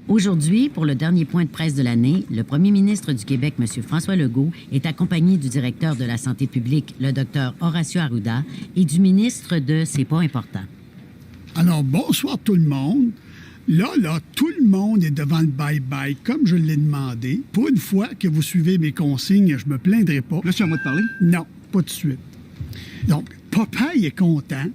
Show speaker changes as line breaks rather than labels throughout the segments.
Aujourd'hui, pour le dernier point de presse de l'année, le premier ministre du Québec, M. François Legault, est accompagné du directeur de la santé publique, le Dr Horacio Arruda, et du ministre de C'est pas important.
Alors, bonsoir tout le monde. Là, tout le monde est devant le bye-bye, comme je l'ai demandé. Pour une fois que vous suivez mes consignes, je me plaindrai pas.
Là, c'est à moi de parler?
Non, pas de suite. Donc, papa, il est content,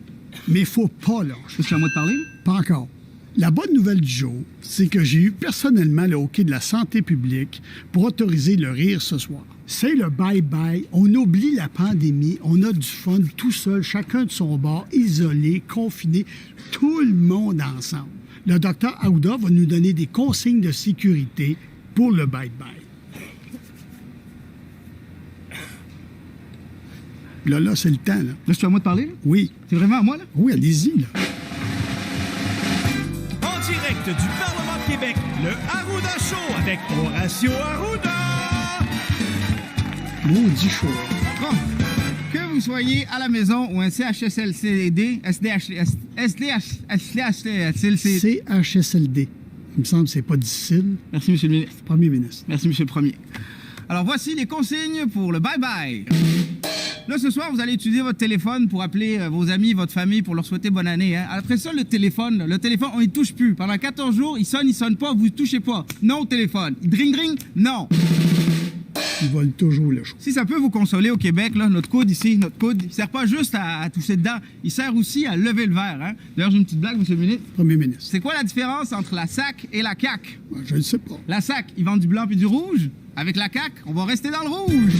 mais il faut pas lâcher.
Là, c'est à moi de parler?
Pas encore. La bonne nouvelle du jour, c'est que j'ai eu personnellement le hockey de la santé publique pour autoriser le rire ce soir. C'est le bye-bye. On oublie la pandémie. On a du fun tout seul, chacun de son bord, isolé, confiné, tout le monde ensemble. Le docteur Arruda va nous donner des consignes de sécurité pour le bye-bye. Là, c'est le temps, là.
Là, c'est à moi de parler? Là?
Oui.
C'est vraiment à moi, là?
Oui, allez-y, là.
En direct du Parlement de Québec, le Arruda Show avec Horacio Arruda.
Maudit chaud.
Bon, que vous soyez à la maison ou un CHSLD,
CHSLD. Il me semble que c'est pas difficile.
Merci, Monsieur le ministre.
Premier ministre.
Merci, Monsieur le Premier. Alors, voici les consignes pour le bye-bye. Là, ce soir, vous allez utiliser votre téléphone pour appeler vos amis, votre famille, pour leur souhaiter bonne année. Hein? Après ça, le téléphone, on y touche plus. Pendant 14 jours, il sonne pas, vous ne touchez pas. Non au téléphone. Il dring, non.
Ils volent toujours le show.
Si ça peut vous consoler au Québec, là, notre coude ici, il sert pas juste à toucher dedans, il sert aussi à lever le verre. Hein? D'ailleurs, j'ai une petite blague, Monsieur le ministre.
Premier ministre.
C'est quoi la différence entre la SAC et la CAQ?
Je ne sais pas.
La SAC, ils vendent du blanc puis du rouge. Avec la CAQ, on va rester dans le rouge.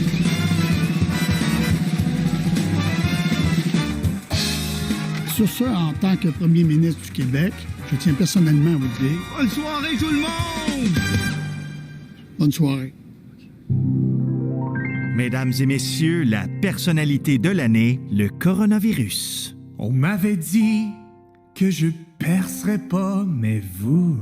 Sur ce, en tant que premier ministre du Québec, je tiens personnellement à vous dire
Bonne soirée, tout le monde!
bonne soirée.
Mesdames et messieurs, la personnalité de l'année, le coronavirus.
On m'avait dit que je percerais pas, mais vous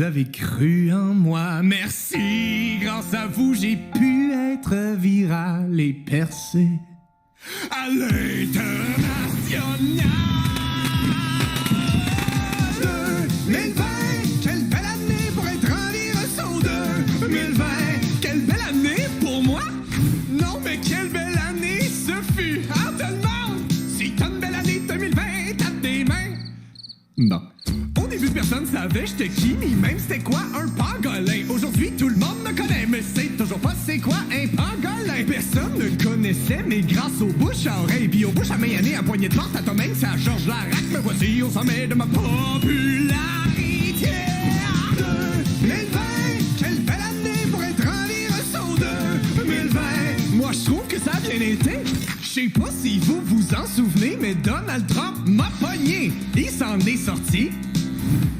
avez cru en moi. Merci, grâce à vous, j'ai pu être viral et percer à l'international. 2020, quelle belle année pour être en virus au 2020, quelle belle année pour moi. Non, mais quelle belle année ce fut. Ah, tout le monde, si t'as une belle année 2020, tape des mains. Non. Au début, personne savait j'étais qui, ni même c'était quoi un pangolin. Aujourd'hui, tout le monde me connaît, mais c'est toujours pas c'est quoi un pangolin. Personne ne connaissait, mais grâce aux bouches à oreilles, puis aux bouches à main à poignée de porte, à toi même, c'est à Georges Larac. Me voici au sommet de ma popularité. 2020, quelle belle année pour être en virus au 2020. Moi, je trouve que ça a bien été. Je sais pas si vous vous en souvenez, mais Donald Trump m'a pogné. Il s'en est sorti.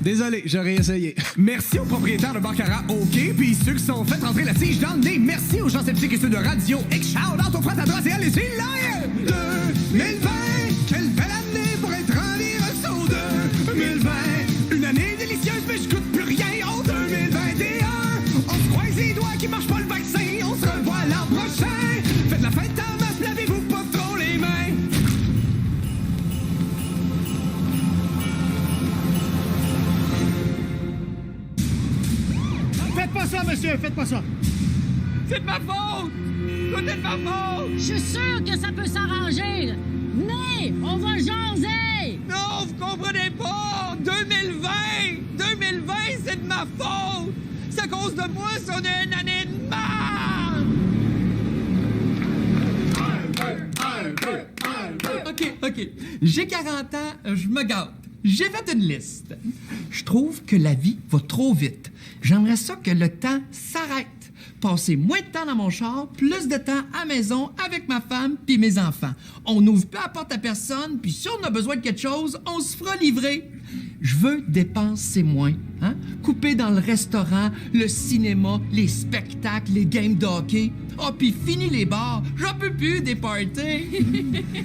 Désolé, j'aurais essayé. Merci aux propriétaires de Baccarat OK, puis ceux qui sont fait rentrer la tige dans le nez. Merci aux gens sceptiques et ceux de Radio X. Shout-out aux frères à droite et allez-y, là! 2020, quelle belle année pour être en virus au 2020. Une année délicieuse, mais je coûte plus rien au 2021. On se croise les doigts qui marche pas le vaccin. On se revoit l'an prochain. Faites la fête en masse, lavez-vous pas trop les mains.
Faites pas ça, monsieur, faites pas ça.
C'est de ma faute! Tout est de ma faute!
Je suis sûr que ça peut s'arranger. Là. Venez, on va jaser.
Non, vous comprenez pas! 2020! 2020, c'est de ma faute! C'est à cause de moi si on a une année de merde!
OK. J'ai 40 ans, je me gâte. J'ai fait une liste. Je trouve que la vie va trop vite. J'aimerais ça que le temps s'arrête. Passer moins de temps dans mon char, plus de temps à maison avec ma femme puis mes enfants. On n'ouvre plus la porte à personne, puis si on a besoin de quelque chose, on se fera livrer. Je veux dépenser moins, hein? Couper dans le restaurant, le cinéma, les spectacles, les games de hockey. Ah, puis fini les bars, j'en peux plus des parties.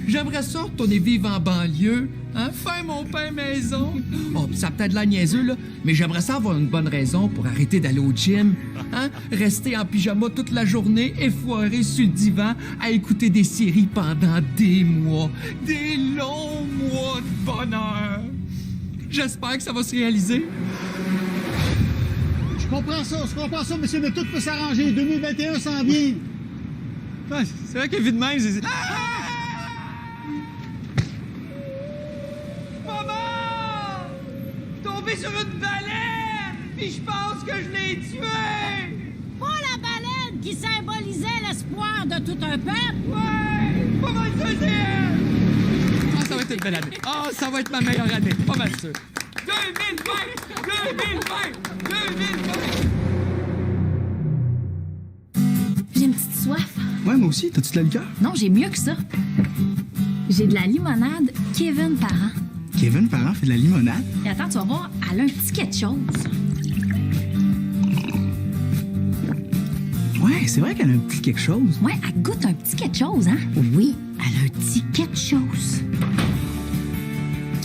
J'aimerais ça retourner vivre en banlieue, hein? Faire mon pain maison. Oh, pis ça a peut-être de la niaiseux, là, mais j'aimerais ça avoir une bonne raison pour arrêter d'aller au gym, hein? Rester en pyjama toute la journée, effoiré sur le divan, à écouter des séries pendant des mois. Des longs mois de bonheur. J'espère que ça va se réaliser.
comprends ça, monsieur, mais tout peut s'arranger. 2021 s'en vient.
Ouais, c'est vrai que vu de même, c'est...
Maman! Tombé sur une baleine! Puis je pense que je l'ai tué!
Pas la baleine qui symbolisait l'espoir de tout un peuple.
Ouais! Pas mal sûr, c'est elle!
Ah, ça va être une belle année. Ah, ça va être ma meilleure année. Pas mal sûr.
2020!
J'ai une petite soif.
Ouais, moi aussi. T'as-tu de la liqueur?
Non, j'ai mieux que ça. J'ai de la limonade Kevin Parent.
Kevin Parent fait de la limonade?
Et attends, tu vas voir, elle a un petit quelque chose.
Ouais, c'est vrai qu'elle a un petit quelque chose.
Ouais, elle goûte un petit quelque chose, hein?
Oui, elle a un petit quelque chose.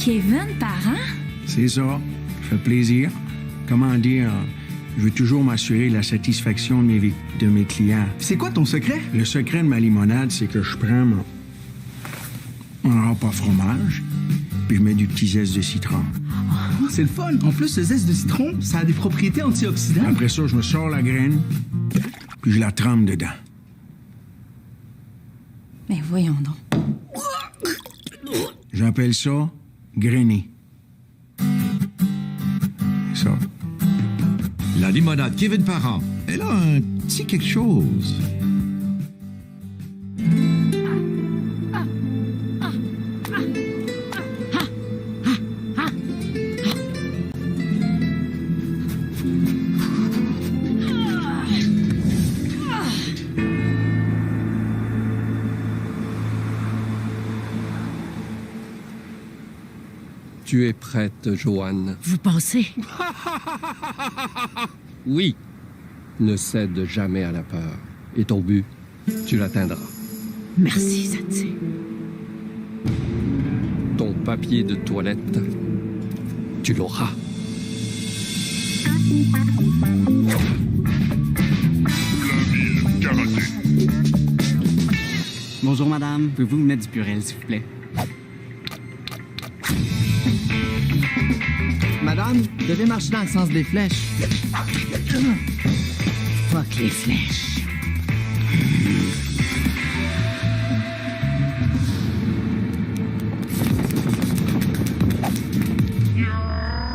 Kevin Parent?
C'est ça. Ça fait plaisir. Comment dire, je veux toujours m'assurer de la satisfaction de mes clients.
C'est quoi ton secret?
Le secret de ma limonade, c'est que je prends mon râpe à fromage, puis je mets du petit zeste de citron.
Oh, c'est le fun. En plus, le zeste de citron, ça a des propriétés antioxydantes.
Après ça, je me sors la graine, puis je la trempe dedans.
Mais voyons donc.
J'appelle ça grainer. Ça.
La limonade Kevin Parent, elle a un petit quelque chose.
Tu es prête, Joanne?
Vous pensez?
Oui. Ne cède jamais à la peur. Et ton but, tu l'atteindras.
Merci, Satsi.
Ton papier de toilette, tu l'auras.
Bonjour, madame. Pouvez-vous me mettre du purel, s'il vous plaît? Madame, vous devez marcher dans le sens des flèches.
Fuck les flèches.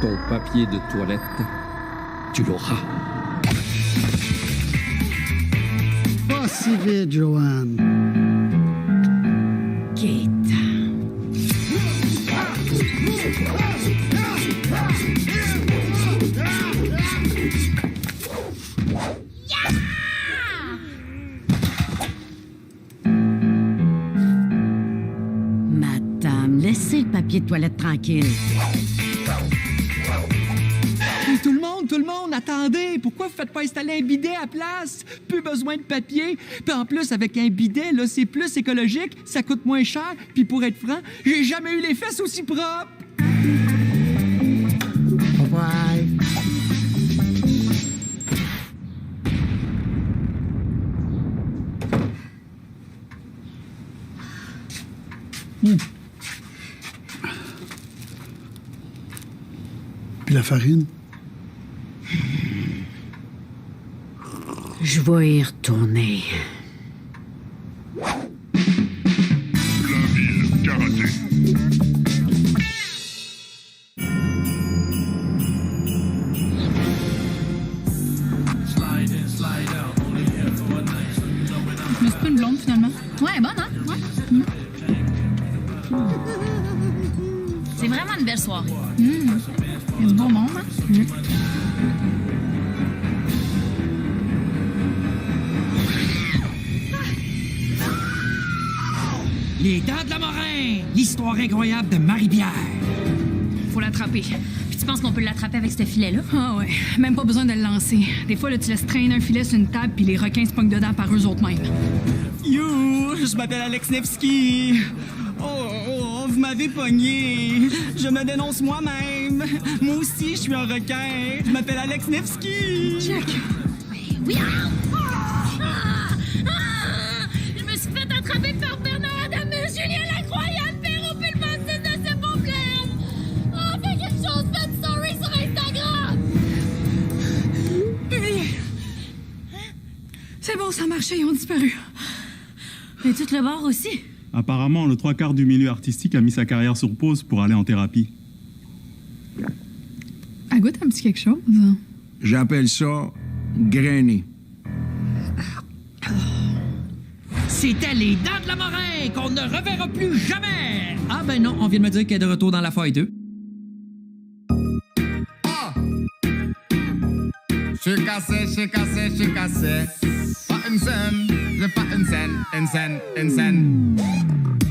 Ton papier de toilette, tu l'auras.
Pas si vite, Joanne.
Gaétan. Madame, laissez le papier de toilette tranquille.
Hey, tout le monde, attendez! Pourquoi vous faites pas installer un bidet à place? Plus besoin de papier. Puis en plus, avec un bidet, là, c'est plus écologique, ça coûte moins cher. Puis pour être franc, j'ai jamais eu les fesses aussi propres.
Bye. Puis la farine?
Je vais y retourner.
Mais c'est pas une blonde, finalement. Ouais, bonne, hein? Ouais. C'est vraiment une belle soirée. Il y a du bon monde, hein?
Les Dents de la Morin! L'histoire incroyable de Marie-Pierre.
Faut l'attraper. Puis tu penses qu'on peut l'attraper avec ce filet-là? Ah ouais. Même pas besoin de le lancer. Des fois, là, tu laisses traîner un filet sur une table puis les requins se pognent dedans par eux autres mêmes.
You! Je m'appelle Alex Nevsky. Oh, vous m'avez pogné. Je me dénonce moi-même. Moi aussi, je suis un requin. Je m'appelle Alex Nevsky.
Jack! Oui! Je me suis fait attraper par Bernard Adam et Julien Lacroyade, Perrault, puis le bassiste de ce beau blême! Oh, fais quelque chose, faites story sur Instagram! C'est bon, ça a marché, ils ont disparu.
Et tout le bord aussi?
Apparemment, le 3/4 du milieu artistique a mis sa carrière sur pause pour aller en thérapie.
Elle goûte un petit quelque chose.
J'appelle ça grainer.
C'était les Dents de la Morin qu'on ne reverra plus jamais! Ah ben non, on vient de me dire qu'elle est de retour dans la faille 2.
Je suis cassé. Pas une scène, j'ai pas une scène.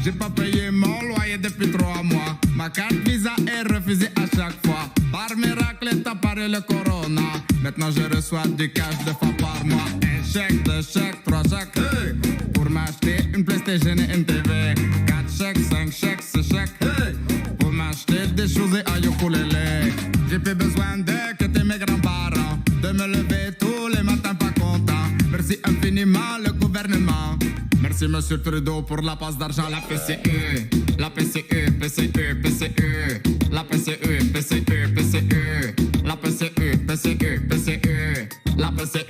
J'ai pas payé mon loyer depuis 3 mois. Ma carte Visa est refusée à chaque fois. Par miracle est apparu le corona. Maintenant je reçois du cash 2 fois par mois. Un chèque, 2 chèques, 3 chèques. Hey! Pour m'acheter une PlayStation et une TV. 4 chèques, 5 chèques, 6 chèques. Hey! Pour m'acheter des choses et un ukulélé. J'ai plus besoin de quitter mes grands-parents. De me lever tous les matins pas content. Merci infiniment le gouvernement. Merci Monsieur Trudeau pour la passe d'argent, la PCE. La PCE, PCE, PCE. La PCE, PCE, PCE. La PCE, PCE, PCE. La PCE.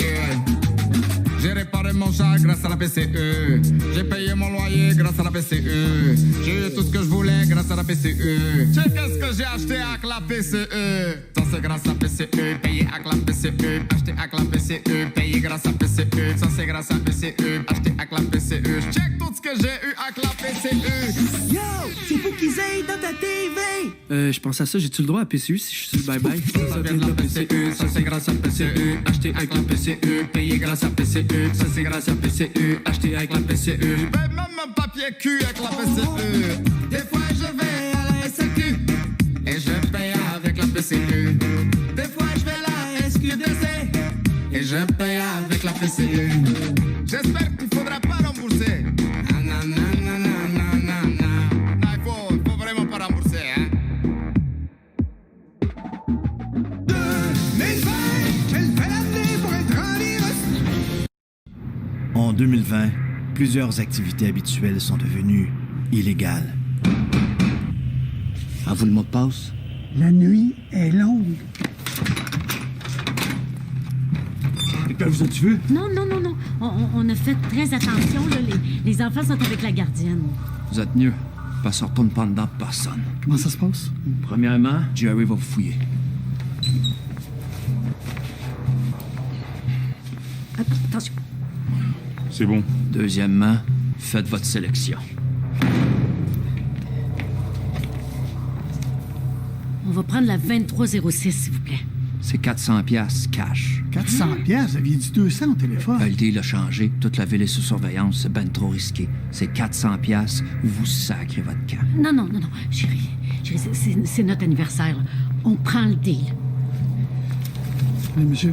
J'ai réparé mon chat grâce à la PCE. J'ai payé mon loyer grâce à la PCE. J'ai eu tout ce que je voulais grâce à la PCE. Tu sais qu'est-ce que j'ai acheté avec la PCE? Ça c'est grâce à la PCE. Payé avec la PCE. Acheté avec la PCE. Payé grâce à la PCE. Ça c'est grâce à la PCE. Acheté avec la PCE. Check tout ce que j'ai eu avec la PCE.
Yo, c'est pour qu'ils aillent dans ta TV.
Je pense à ça, j'ai-tu le droit à PCU si je suis sur le bye-bye?
Ça vient de la PCE. Ça c'est grâce à la PCE. Acheté avec la PCE. Payé grâce à la PCE. Ça c'est grâce à la PCE. Acheté avec la PCE. Je paye même un papier cul avec la PCE. Des fois je vais à la SAQ et je paye avec la PCE. Des fois je vais à la SQDC et je paye avec la PCE. J'espère qu'il faudra pas rembourser. Non, il faut vraiment pas rembourser, hein. 2020, quelle belle année pour être en lire.
En 2020, plusieurs activités habituelles sont devenues illégales.
À vous le mot de passe?
La nuit est longue.
Vous as-tu vu?
Non. On a fait très attention, là. Les enfants sont avec la gardienne.
Vous êtes mieux. Pas se retourne pas dedans de personne.
Comment ça se passe?
Premièrement, Jerry va vous fouiller.
Attention.
C'est bon.
Deuxièmement, faites votre sélection.
On va prendre la 2306, s'il vous plaît.
C'est 400 piastres cash.
400 piastres, vous aviez dit 200 au téléphone.
Le deal a changé. Toute la ville est sous surveillance. C'est ben trop risqué. C'est 400 piastres ou vous sacrez votre camp.
Non. Chérie, c'est notre anniversaire, là. On prend le deal.
Oui, monsieur.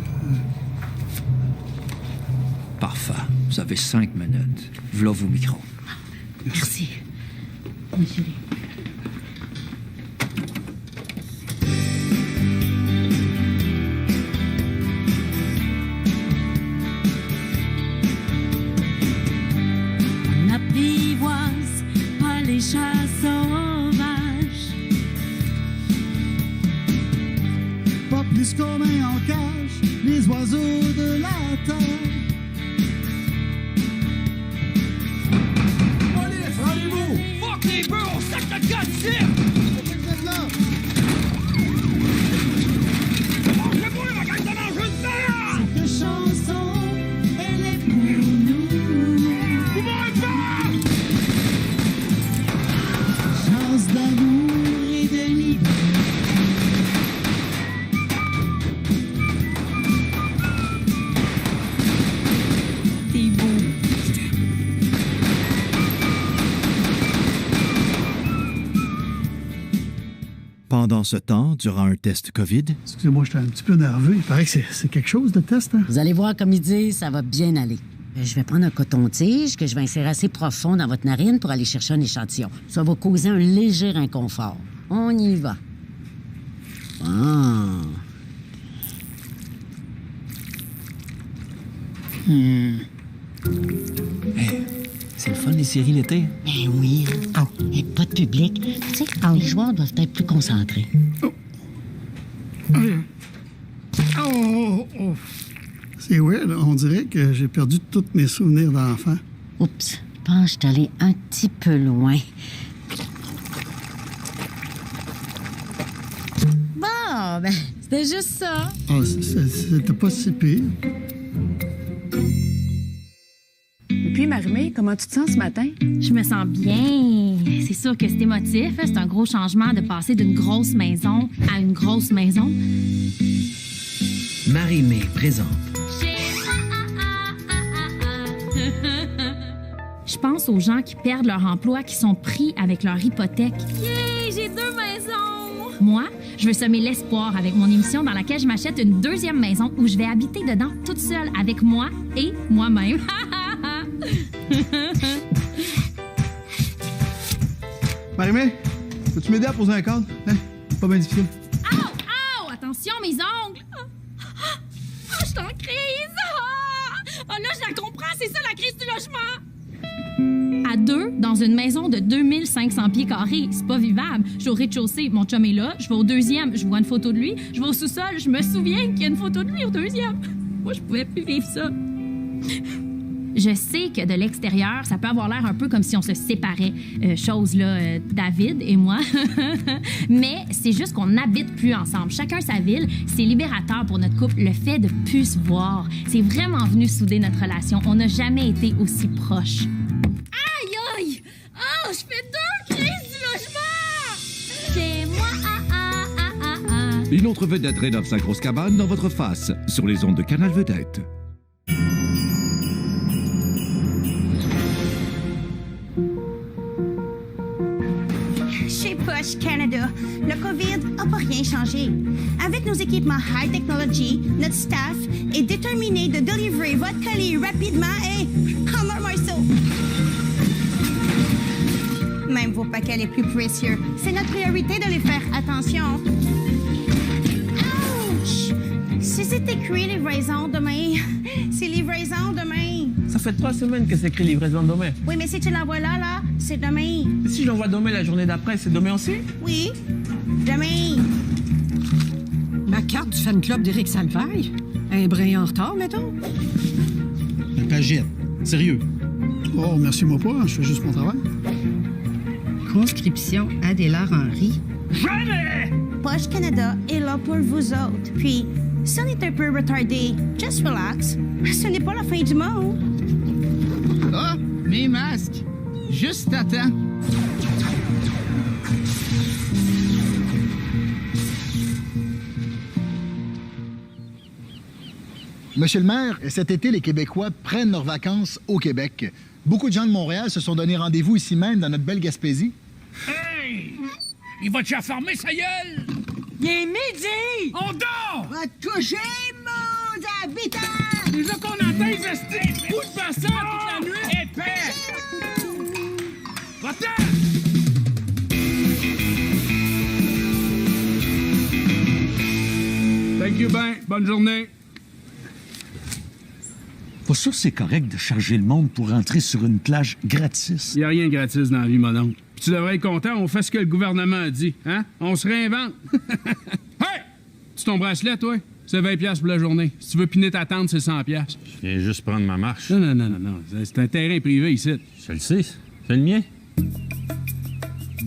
Parfait. Vous avez 5 minutes. V'là vos micros.
Merci. Oui, chérie. On n'apprivoise pas les chats sauvages.
Pas plus qu'on met en cage les oiseaux de la terre.
Cette chanson, elle est pour nous. Chance d'amour et de liberté. C'est beau.
Pendant ce temps, durant un test COVID,
Excusez-moi, j'étais un petit peu nerveux. Il paraît que c'est quelque chose de test, hein?
Vous allez voir, comme il dit, ça va bien aller. Je vais prendre un coton-tige que je vais insérer assez profond dans votre narine pour aller chercher un échantillon. Ça va causer un léger inconfort. On y va. Ah.
C'est le fun, les séries l'été.
Ben oui. Et pas de public. Tu sais, les joueurs doivent être plus concentrés.
C'est weird, on dirait que j'ai perdu tous mes souvenirs d'enfant.
Oups, je pense que je suis allée un petit peu loin.
Bon, ben, c'était juste ça.
Ah, c'était pas si pire.
Et puis, Marie-Mé, comment tu te sens ce matin?
Je me sens bien. C'est sûr que c'est émotif. C'est un gros changement de passer d'une grosse maison à une grosse maison.
Marie-Mé présente.
Je pense aux gens qui perdent leur emploi, qui sont pris avec leur hypothèque.
Yay, j'ai 2 maisons!
Moi, je veux semer l'espoir avec mon émission dans laquelle je m'achète une 2e maison où je vais habiter dedans toute seule avec moi et moi-même.
Marie-Mé, peux-tu m'aider à poser un cadre? Hein? Pas bien difficile.
Ow! Ow! Attention, mes ongles! Oh, je suis en crise! Oh, là, je la comprends, c'est ça la crise du logement! À 2, dans une maison de 2500 pieds carrés, c'est pas vivable. Je suis au rez-de-chaussée, mon chum est là. Je vais au 2e, je vois une photo de lui. Je vais au sous-sol, je me souviens qu'il y a une photo de lui au 2e. Moi, je pouvais plus vivre ça. Je sais que de l'extérieur, ça peut avoir l'air un peu comme si on se séparait. David et moi. Mais c'est juste qu'on n'habite plus ensemble. Chacun sa ville. C'est libérateur pour notre couple, le fait de plus se voir. C'est vraiment venu souder notre relation. On n'a jamais été aussi proches.
Aïe, aïe! Oh, je fais 2 crises du logement! Chez moi,
Une autre vedette rénove sa grosse cabane dans votre face, sur les ondes de Canal Vedette.
Chez Posh Canada, le COVID n'a pas rien changé. Avec nos équipements high technology, notre staff est déterminé de délivrer votre colis rapidement et comme un morceau. Même vos paquets les plus précieux, c'est notre priorité de les faire attention. Ouch! Si c'est écrit livraison demain, c'est livraison demain.
Ça fait 3 semaines que c'est écrit livraison demain.
Oui, mais si tu l'envoies là, c'est demain.
Et si j'envoie demain la journée d'après, c'est demain aussi?
Oui, demain.
Ma carte du fan club d'Éric Salvaille? Un brin en retard, mettons?
Un pagette. Sérieux.
Oh, merci-moi pas, je fais juste mon travail.
Conscription Adélard-Henry.
Jamais! Poche Canada est là pour vous autres. Puis, si on est un peu retardé, just relax. Ce n'est pas la fin du monde.
Ah, mes masques! Juste à temps.
Monsieur le maire, cet été, les Québécois prennent leurs vacances au Québec. Beaucoup de gens de Montréal se sont donné rendez-vous ici même, dans notre belle Gaspésie.
Hey! Il va te chaffarmer sa gueule!
Il est midi!
On dort!
Va te coucher, mon habitant!
Déjà qu'on entend les estis, bout de bassin toute la nuit! Épais! Va-t'en!
Thank you, ben. Bonne journée.
Pas sûr que c'est correct de charger le monde pour rentrer sur une plage gratis.
Y a rien de gratis dans la vie, mon oncle. Puis tu devrais être content, on fait ce que le gouvernement a dit, hein? On se réinvente. Hey! Tu ton bracelet, toi? C'est 20$ pour la journée. Si tu veux piner ta tente, c'est 100$.
Je viens juste prendre ma marche.
Non. C'est un terrain privé ici.
Je le sais. C'est le mien.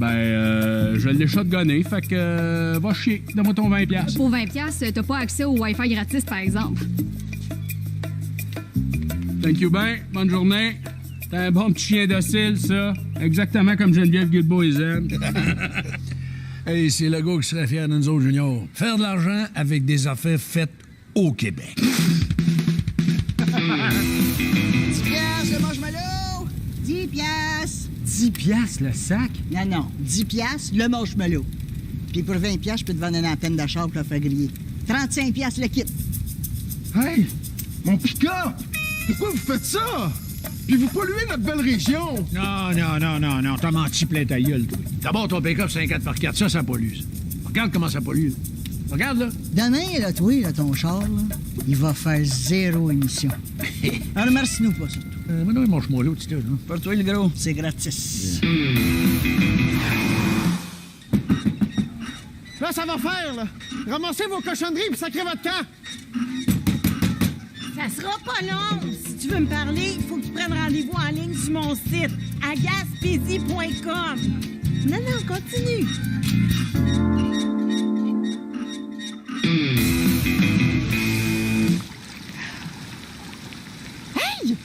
Je l'ai shotgunné, fait que va chier. Donne-moi ton 20$.
Pour 20$, t'as pas accès au Wi-Fi gratis, par exemple.
Thank you, ben. Bonne journée. T'es un bon petit chien docile, ça. Exactement comme Geneviève Guilbeault-Ezen.
Hey, c'est le gars qui serait fier de nous autres, Junior. Faire de l'argent avec des affaires faites au Québec.
10$ le marshmallow! 10$!
10$ le sac?
Non, 10$ le marshmallow. Puis pour 20$, je peux te vendre une antenne d'achat pour le faire griller. 35$ le kit.
Hey! Mon pick-up! Pourquoi vous faites ça? Puis vous polluez notre belle région!
Non, t'as menti plein ta gueule, toi. D'abord, ton pick-up, c'est un 4x4, ça pollue. Regarde comment ça pollue. Regarde, là.
Demain, là, toi, là, ton char, là, il va faire 0 émission. Alors, merci-nous pas, surtout.
Maintenant, mange-moi là, petit gars.
Pour toi, le gros, c'est gratis.
Là, ça va faire, là! Ramassez vos cochonneries puis sacrez votre camp!
Ça
sera pas long. Si tu veux me parler, il faut que tu prennes rendez-vous en ligne sur mon site, agaspésie.com. Non, continue.
Hey!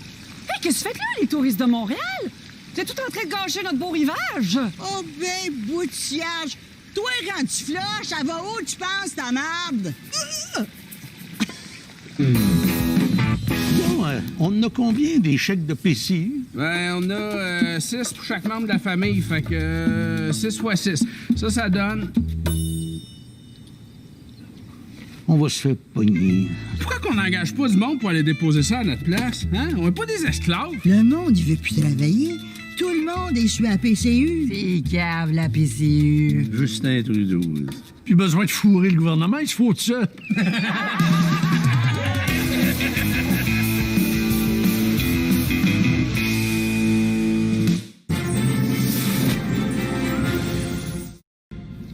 Qu'est-ce que tu fais là, les touristes de Montréal? T'es tout en train de gâcher notre beau rivage.
Oh ben, boutillage. Toi, quand tu flushes, ça va où tu penses, ta marde?
Bon, on a combien des chèques de PCU?
Ben, on a 6 pour chaque membre de la famille, fait que 6 fois 6. Ça donne...
On va se faire pogner.
Pourquoi qu'on n'engage pas du monde pour aller déposer ça à notre place? Hein? On n'est pas des esclaves.
Le monde, il veut plus travailler. Tout le monde est sur la PCU.
C'est cave, la PCU.
Justin Trudeau. Plus besoin de fourrer le gouvernement, il se faut tout seul.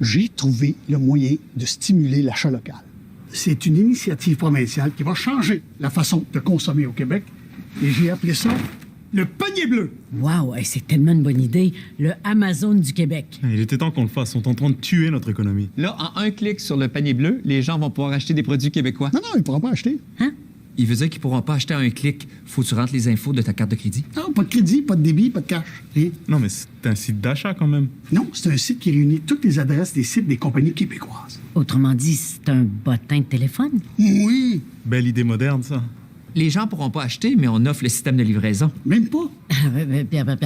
J'ai trouvé le moyen de stimuler l'achat local. C'est une initiative provinciale qui va changer la façon de consommer au Québec. Et j'ai appelé ça le panier bleu.
Wow, c'est tellement une bonne idée. Le Amazon du Québec.
Il était temps qu'on le fasse. Ils sont en train de tuer notre économie.
Là, en un clic sur le panier bleu, les gens vont pouvoir acheter des produits québécois.
Non, ils ne pourront pas acheter.
Hein?
Il veut dire qu'ils pourront pas acheter en un clic. Faut que tu rentres les infos de ta carte de crédit.
Non, pas de crédit, pas de débit, pas de cash. Rien.
Non, mais c'est un site d'achat quand même.
Non, c'est un site qui réunit toutes les adresses des sites des compagnies québécoises.
Autrement dit, c'est un bottin de téléphone?
Oui.
Belle idée moderne, ça.
Les gens pourront pas acheter, mais on offre le système de livraison.
Même pas.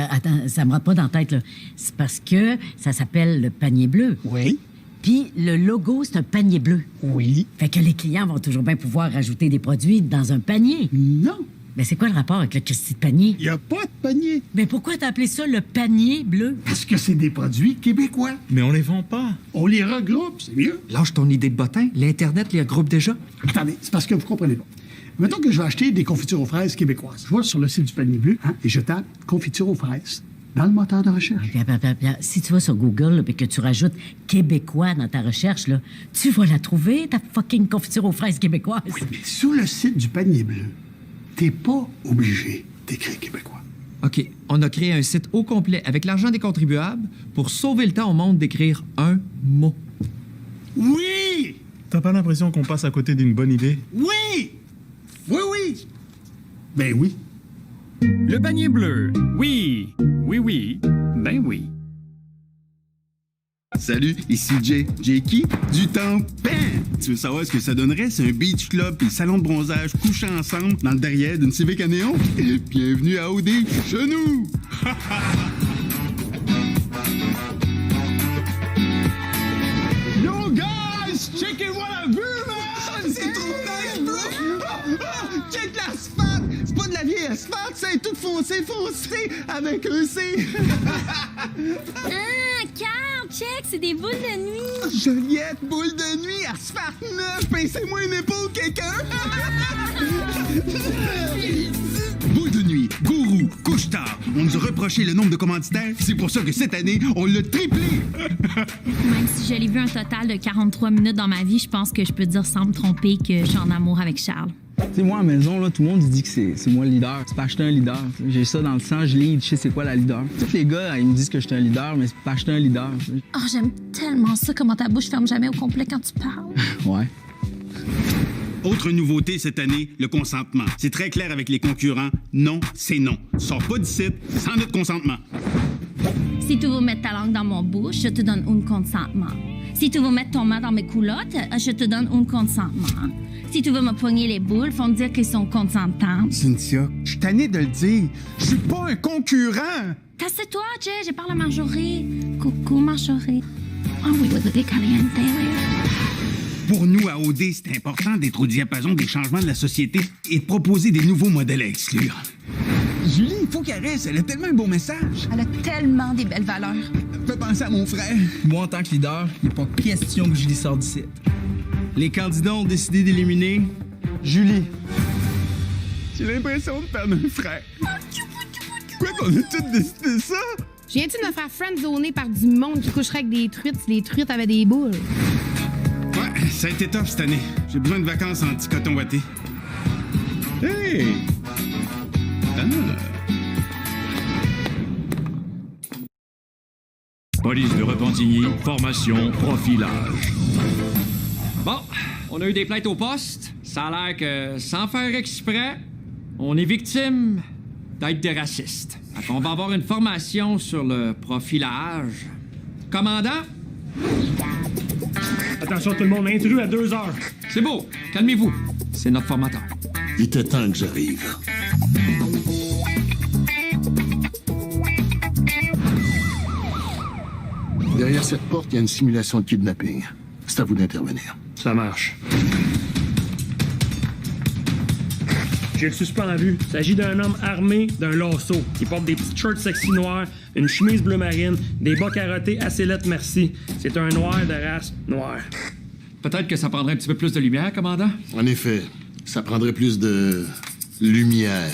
Attends, ça me rentre pas dans la tête, là. C'est parce que ça s'appelle le panier bleu.
Oui.
Puis le logo, c'est un panier bleu.
Oui.
Fait que les clients vont toujours bien pouvoir rajouter des produits dans un panier.
Non.
Mais c'est quoi le rapport avec le Christy de panier?
Il n'y a pas de panier.
Mais pourquoi t'as appelé ça le panier bleu?
Parce que c'est des produits québécois.
Mais on les vend pas.
On les regroupe, c'est mieux.
Lâche ton idée de bottin. L'Internet les regroupe déjà.
Attendez, c'est parce que vous comprenez pas. Mettons que je vais acheter des confitures aux fraises québécoises. Je vais sur le site du panier bleu et je tape confiture aux fraises dans le moteur de recherche.
Si tu vas sur Google et que tu rajoutes québécois dans ta recherche, là, tu vas la trouver, ta fucking confiture aux fraises québécoises.
Oui, mais sur le site du panier bleu, t'es pas obligé d'écrire québécois.
OK, on a créé un site au complet avec l'argent des contribuables pour sauver le temps au monde d'écrire un mot.
Oui!
T'as pas l'impression qu'on passe à côté d'une bonne idée?
Oui! Oui! Ben oui.
Le panier bleu. Oui. Ben oui.
Salut, ici Jay. Jay qui? Du temps. Tu veux savoir ce que ça donnerait si un beach club et salon de bronzage couchaient ensemble dans le derrière d'une Civic à néon? Bienvenue à OD, chez nous!
Yo guys, checkez-moi la vue, man! C'est trop nice, bro! Check l'asphalte! C'est pas de la vieille asphalte, c'est tout foncé avec un C!
Carl, check, c'est des boules de nuit!
Joliette, boule de nuit, asphalte neuf, pincez-moi une épaule, quelqu'un!
Boule de nuit, gourou, couche-tard. On nous a reproché le nombre de commanditaires. C'est pour ça que cette année, on l'a triplé.
Même si je l'ai vu un total de 43 minutes dans ma vie, je pense que je peux dire sans me tromper que je suis en amour avec Charles.
Tu sais, moi, à la maison, là, tout le monde dit que c'est moi le leader. C'est pas acheter un leader. J'ai ça dans le sang, je lead, je sais c'est quoi la leader. Tous les gars, ils me disent que je suis un leader, mais c'est pas acheter un leader.
Oh, j'aime tellement ça, comment ta bouche ferme jamais au complet quand tu parles.
Ouais.
Autre nouveauté cette année, le consentement. C'est très clair avec les concurrents. Non, c'est non. Sors pas d'ici sans notre consentement.
Si tu veux mettre ta langue dans mon bouche, je te donne un consentement. Si tu veux mettre ton main dans mes culottes, je te donne un consentement. Si tu veux me poigner les boules, faut me dire qu'ils sont consentants.
Cynthia, je suis tanné de le dire. Je suis pas un concurrent.
Casse-toi, Jay, je parle à Marjorie. Coucou, Marjorie. Oh oui, oui, caliente, oui.
Pour nous, à OD, c'est important d'être au diapason des changements de la société et de proposer des nouveaux modèles à exclure.
Julie, il faut qu'elle reste. Elle a tellement un beau message.
Elle a tellement des belles valeurs.
Fais penser à mon frère.
Moi, en tant que leader, il n'est pas question que Julie sorte d'ici. Les candidats ont décidé d'éliminer Julie.
J'ai l'impression de perdre un frère. Quoi qu'on a tous décidé ça?
Viens-tu de me faire friendzoner par du monde qui coucherait avec des truites si les truites avaient des boules?
Ouais, ça a été top cette année. J'ai besoin de vacances en petit coton ouaté. Hey!
Police de Repentigny, formation, profilage.
Bon, on a eu des plaintes au poste. Ça a l'air que, sans faire exprès, on est victime d'être des racistes. Fait qu'on va avoir une formation sur le profilage. Commandant?
Attention tout le monde, intrus à 2 heures.
C'est beau, calmez-vous. C'est notre formateur.
Il était temps que j'arrive. Derrière cette porte, il y a une simulation de kidnapping. C'est à vous d'intervenir.
Ça marche. J'ai le suspect en vue. Il s'agit d'un homme armé d'un lasso qui porte des petites shorts sexy noirs, une chemise bleu marine, des bas carottés assez lettres merci. C'est un noir de race noire.
Peut-être que ça prendrait un petit peu plus de lumière, commandant?
En effet, ça prendrait plus de lumière.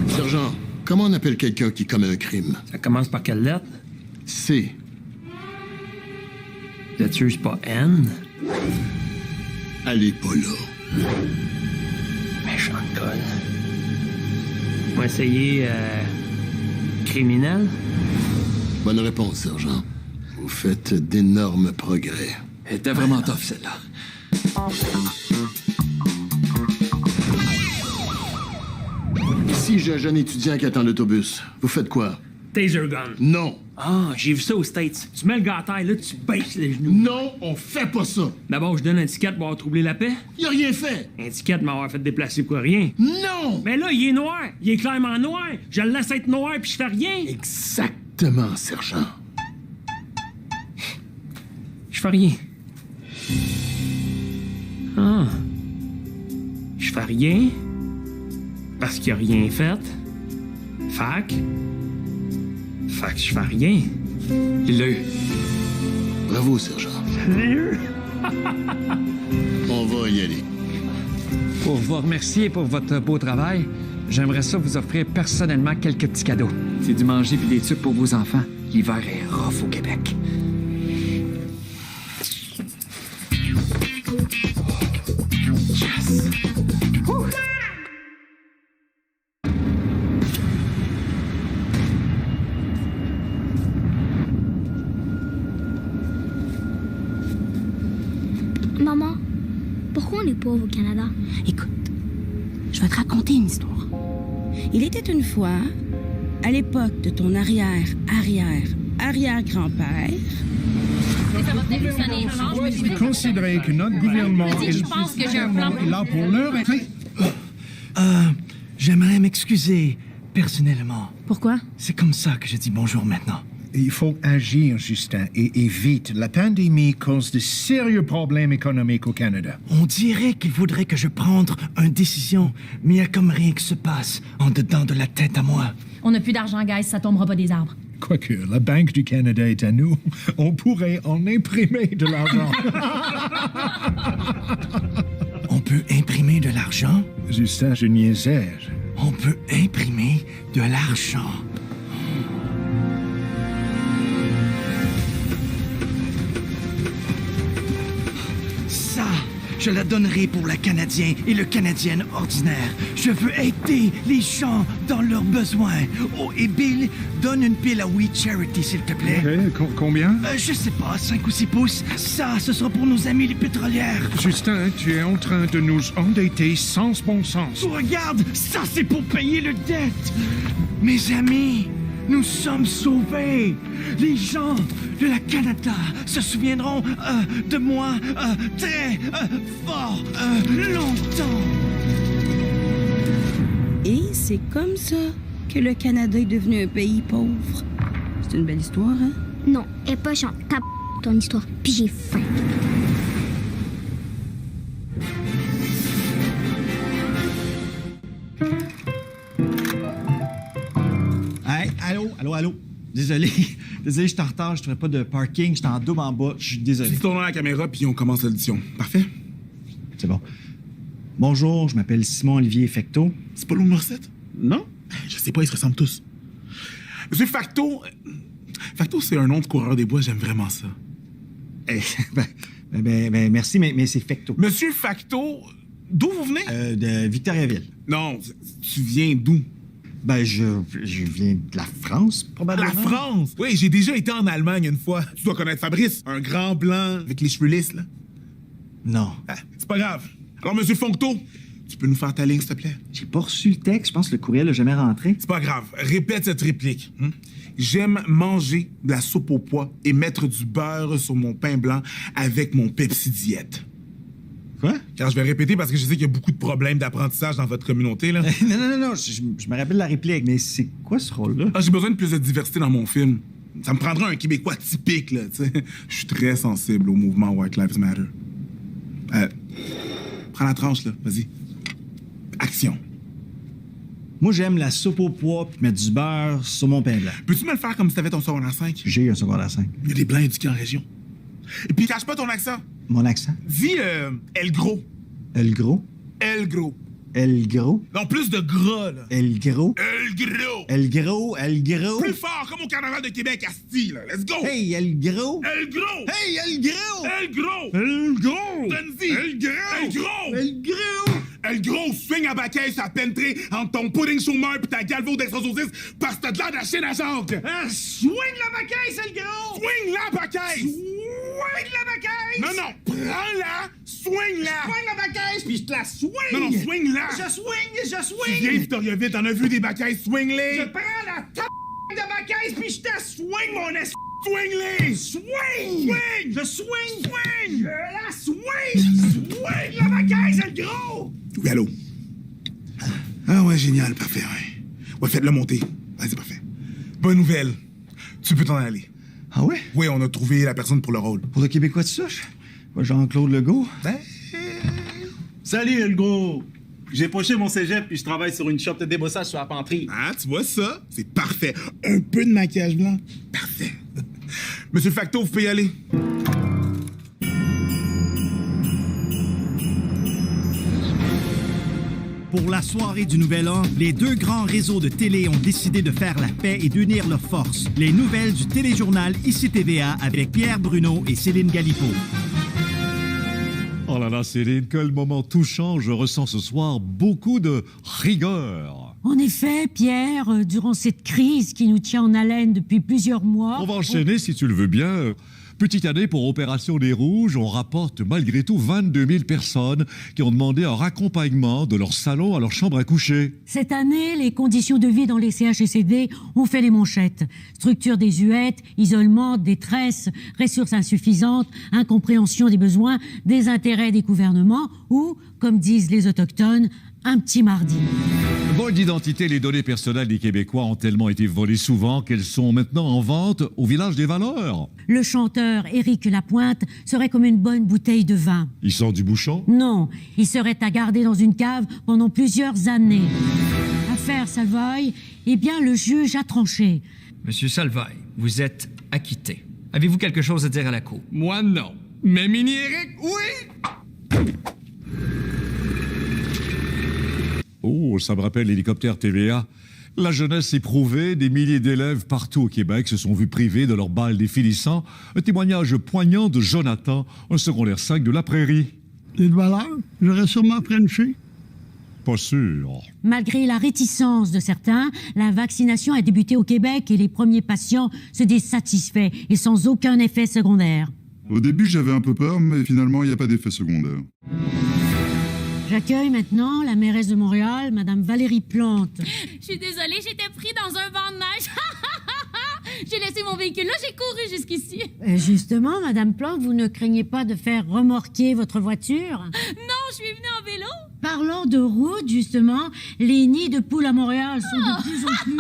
Sergent, comment on appelle quelqu'un qui commet un crime?
Ça commence par quelle lettre?
C.
Le tueur, c'est pas N?
Allez pas là.
Méchant de conne. On va essayer... criminel?
Bonne réponse, sergent. Vous faites d'énormes progrès.
Elle était vraiment tough, celle-là.
Ici, j'ai un jeune étudiant qui attend l'autobus. Vous faites quoi?
Taser gun.
Non.
Ah, j'ai vu ça aux States. Tu mets le gars à terre, là, tu baisses les genoux.
Non, on fait pas ça.
D'abord, je donne un ticket pour avoir troublé la paix.
Il a rien fait.
Un ticket m'avoir fait déplacer pour rien.
Non!
Mais là, il est noir. Il est clairement noir. Je le laisse être noir puis je fais rien.
Exactement, sergent.
Je fais rien. Ah. Je fais rien. Parce qu'il a rien fait. Fac que je fais rien.
Il l'a eu.
Bravo, sergent.
Sérieux?
On va y aller.
Pour vous remercier pour votre beau travail, j'aimerais ça vous offrir personnellement quelques petits cadeaux. C'est du manger puis des trucs pour vos enfants. L'hiver est rough au Québec. Yes! Ouh!
Maman, pourquoi on est pauvre au Canada?
Écoute, je vais te raconter une histoire. Il était une fois, à l'époque de ton arrière-grand-père...
Considérez que notre gouvernement est là pour leur...
J'aimerais m'excuser personnellement.
Pourquoi?
C'est comme ça que je dis bonjour maintenant.
Il faut agir, Justin, et vite. La pandémie cause de sérieux problèmes économiques au Canada.
On dirait qu'il faudrait que je prenne une décision, mais il y a comme rien qui se passe en dedans de la tête à moi.
On n'a plus d'argent, guys, ça tombera pas des arbres.
Quoique, la Banque du Canada est à nous. On pourrait en imprimer de l'argent.
On peut imprimer de l'argent?
Justin, je niaisais.
On peut imprimer de l'argent. Ça, je la donnerai pour la Canadienne et le Canadienne ordinaire. Je veux aider les gens dans leurs besoins. Oh, et Bill, donne une pile à We Charity, s'il te plaît.
Combien?
Je sais pas, 5 ou 6 pouces. Ça, ce sera pour nos amis les pétrolières.
Justin, tu es en train de nous endetter sans bon sens.
Oh, regarde, ça c'est pour payer le dette. Mes amis, nous sommes sauvés. Les gens de la Canada se souviendront de moi très fort longtemps.
Et c'est comme ça que le Canada est devenu un pays pauvre. C'est une belle histoire, hein?
Non, elle est pas chante. Tape ton histoire, puis j'ai faim.
Hey, allô. Désolé, je suis en retard, je trouvais pas de parking, j'étais en double en bas, je suis désolé.
Tu tournes la caméra, puis on commence l'audition. Parfait?
C'est bon. Bonjour, je m'appelle Simon-Olivier Fecteau.
C'est pas Lou Morissette? Non? Je sais pas, ils se ressemblent tous. Monsieur Facto... Facto, c'est un nom de coureur des bois, j'aime vraiment ça.
Eh, Merci, mais c'est Facto.
Monsieur Facto, d'où vous venez?
De Victoriaville.
Non, tu viens d'où?
Je viens de la France, probablement.
La France? Oui, j'ai déjà été en Allemagne une fois. Tu dois connaître Fabrice, un grand blanc avec les cheveux lisses, là.
Non.
Ah, c'est pas grave. Alors, Monsieur Facto, tu peux nous faire ta ligne, s'il te plaît?
J'ai pas reçu le texte. Je pense que le courriel n'a jamais rentré.
C'est pas grave. Répète cette réplique. J'aime manger de la soupe au pois et mettre du beurre sur mon pain blanc avec mon Pepsi Diète.
Quoi?
Car je vais répéter parce que je sais qu'il y a beaucoup de problèmes d'apprentissage dans votre communauté, là.
Non. Je me rappelle la réplique, mais c'est quoi ce rôle-là?
Ah, j'ai besoin de plus de diversité dans mon film. Ça me prendra un Québécois typique, là, tu sais. Je suis très sensible au mouvement White Lives Matter. Prends la tranche, là. Vas-y. Action.
Moi, j'aime la soupe au pois puis mettre du beurre sur mon pain blanc.
Peux-tu me le faire comme si t'avais ton secondaire 5?
J'ai un secondaire 5.
Il y a des blancs éduqués en région. Et puis, cache pas ton accent.
Mon accent?
Dis El Gros.
El Gros?
El Gros.
El Gros?
Non, plus de gras, là.
El Gros?
El Gros.
El Gros, El Gros.
Plus fort, comme au Carnaval de Québec, Asti, là. Let's go!
Hey, El Gros!
El Gros!
Hey, El Gros!
El Gros!
El Gros!
Donne-y! El Gros! El Gros!
El Gros!
El Gros, swing à baquet, ça pénétré entre ton pudding chômeur pis ta galvo d'extra-saucisse parce que t'as de l'air de la Chine à Jacques!
Swing la baquet, El Gros!
Swing la baquet!
Swing la baquet!
Non, prends-la! Swing-la!
Swing la baquet, puis je te la swing!
Non, swing-la!
Je swing!
Tu viens Victoriaville, t'en as vu des baquets, swing-les!
Je prends la de baquet, puis je te swing, mon es...
Swing-les!
Swing!
Swing!
Je swing!
Swing!
Je la swing! Swing la baquet, c'est le gros!
Oui, allô? Ah ouais, génial, parfait, ouais. Ouais, faites-le monter. Ouais, c'est parfait. Bonne nouvelle. Tu peux t'en aller.
Ah ouais?
Oui, on a trouvé la personne pour le rôle.
Pour le Québécois de souche? Jean-Claude Legault?
Salut, le gros! J'ai poché mon cégep puis je travaille sur une shop de débossage sur la penterie.
Ah, tu vois ça? C'est parfait. Un peu de maquillage blanc. Parfait. Monsieur Facto, vous pouvez y aller.
Pour la soirée du Nouvel An, les deux grands réseaux de télé ont décidé de faire la paix et d'unir leurs forces. Les nouvelles du téléjournal ICI TVA avec Pierre Bruno et Céline Galipo.
Oh là là, Céline, quel moment touchant. Je ressens ce soir beaucoup de rigueur.
En effet, Pierre, durant cette crise qui nous tient en haleine depuis plusieurs mois...
On va enchaîner, si tu le veux bien. Petite année pour Opération des Rouges, on rapporte malgré tout 22 000 personnes qui ont demandé un raccompagnement de leur salon à leur chambre à coucher.
Cette année, les conditions de vie dans les CHSCD ont fait les manchettes. Structure désuète, isolement, détresse, ressources insuffisantes, incompréhension des besoins, désintérêt des gouvernements ou, comme disent les autochtones, un petit mardi.
Vol d'identité, les données personnelles des Québécois ont tellement été volées souvent qu'elles sont maintenant en vente au Village des Valeurs.
Le chanteur Éric Lapointe serait comme une bonne bouteille de vin.
Il sort du bouchon?
Non, il serait à garder dans une cave pendant plusieurs années. Affaire Salvaille, eh bien, le juge a tranché.
Monsieur Salvaille, vous êtes acquitté. Avez-vous quelque chose à dire à la cour?
Moi, non. Mais Mini Eric, oui!
Oh, ça me rappelle l'hélicoptère TVA. La jeunesse éprouvée, des milliers d'élèves partout au Québec se sont vus privés de leur bal définissant. Un témoignage poignant de Jonathan, un secondaire 5 de la Prairie.
Et de valeur, j'aurais sûrement frenché.
Pas sûr.
Malgré la réticence de certains, la vaccination a débuté au Québec et les premiers patients se dissatisfaient et sans aucun effet secondaire.
Au début, j'avais un peu peur, mais finalement, il n'y a pas d'effet secondaire.
J'accueille maintenant la mairesse de Montréal, Madame Valérie Plante.
Je suis désolée, j'étais pris dans un vent de neige. J'ai laissé mon véhicule là, j'ai couru jusqu'ici.
Justement, Madame Plante, vous ne craignez pas de faire remorquer votre voiture?
Non, je suis venue en vélo.
Parlant de route, justement, les nids de poules à Montréal sont de plus en plus...